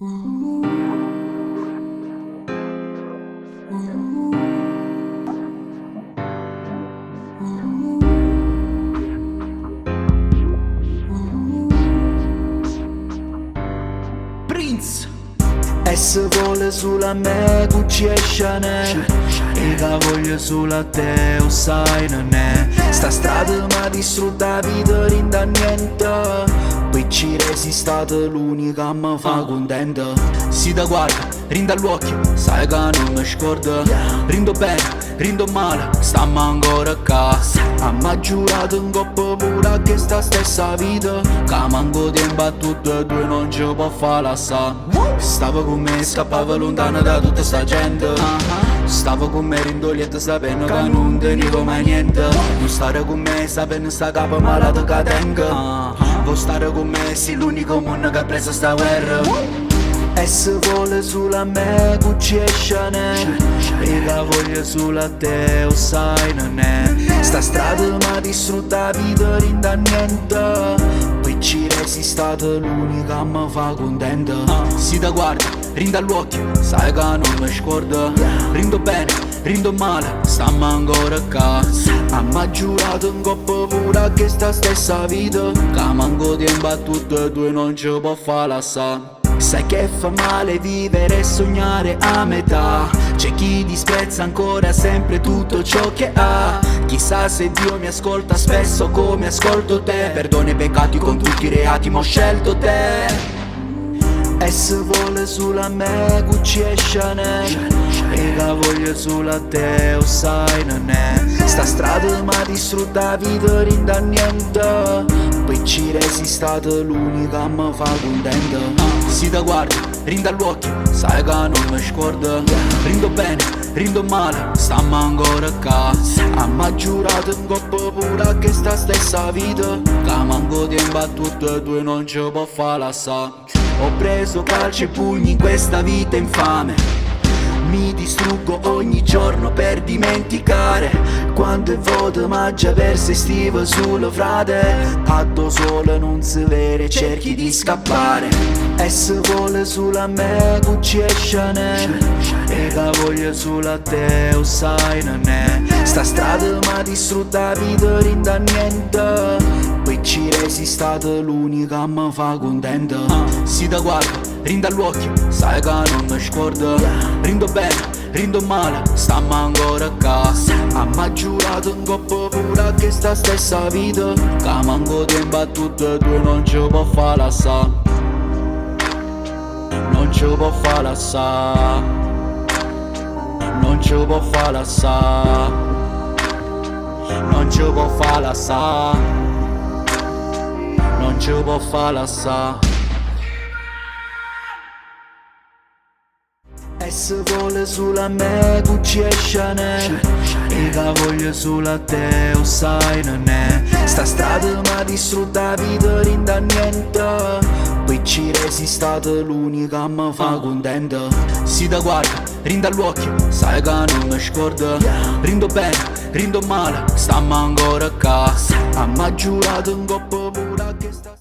Prince S vuole sulla me, Gucci e Chanel. Ega voglio sulla te, o sai non è. Sta strada m'ha distrutta vita, rinda niente. Poi ci resi stata l'unica mi fa contenta. Si da guarda, rinda all'occhio, sai che non mi scorda. Rindo bene, rindo male, stiamo ancora a casa. Ma giurato in coppa pura che sta stessa vita, che manco tempo a tutte e due non ci può fare l'assà. Stava con me, scappava lontano da tutta sta gente. Stava con me rindolietto sapendo che non tenevo mai niente. Non stare con me sapendo sta capa malata che tenga. Vuoi stare con me, sei l'unico mondo che ha preso sta guerra. S vuole sulla me, Gucci e Chanel. Ega voglio sulla te, o sai non è. Sta strada m'ha distrutta vita, rinda niente. Poi ci resi stata l'unica mi fa contenta. Si da guarda, rinda all'occhio, sai che non mi scorda. Rindo bene, rindo male, stiamo ancora a casa. Ma giurato in coppa pura che sta stessa vita, che manco tempo a tutte e due non ci può fare l'assà. Sai che fa male vivere e sognare a metà. C'è chi disprezza ancora sempre tutto ciò che ha. Chissà se Dio mi ascolta spesso come ascolto te. Perdono i peccati con tutti i reati ma ho scelto te. S vuole sulla me, Gucci e Chanel. Ega voglio sulla te, o sai non è. Sta strada m'ha distrutta vita, rinda niente. Poi ci resi stata l'unica mi fa contenta. Si da guarda, rinda all'occhio, sai che non mi scorda. Rindo bene, rindo male, stiamo ancora a casa. Ma giurato in coppa pura che sta stessa vita, che manco tempo a tutte e due non ci può fare l'assà. Ho preso calci e pugni in questa vita infame. Mi distruggo ogni giorno per dimenticare quanto è vuoto ma già perse stiva sulle frate. Atto solo non si vede, cerchi di scappare. S vuole sulla me, Gucci e Chanel. Ega voglio sulla te, o sai non è. Sta strada m'ha distrutta vita, rinda niente. Poi ci resi stata l'unica mi fa contenta. Si da guarda, rinda all'occhio, sai che non mi scorda. Rindo bene, rindo male, stiamo ancora a casa. Ma giurato in coppa pura che sta stessa vita, che manco tempo a tutte e due non ci può fare l'assà. Non ci può fare l'assà. Non ci può fare l'assà. Non ci può fare l'assà. Non ci può fare l'assà. S vuole sulla me, Gucci e Chanel. Ega voglio sulla te, o sai non è. Sta strada m'ha distrutta vita, rinda niente. Poi ci resi stata l'unica mi fa contenta. Si da guarda, rinda all'occhio, sai che non mi scorda. Rindo bene, rindo male, stiamo ancora a casa. Ma giurato in coppa pura che sta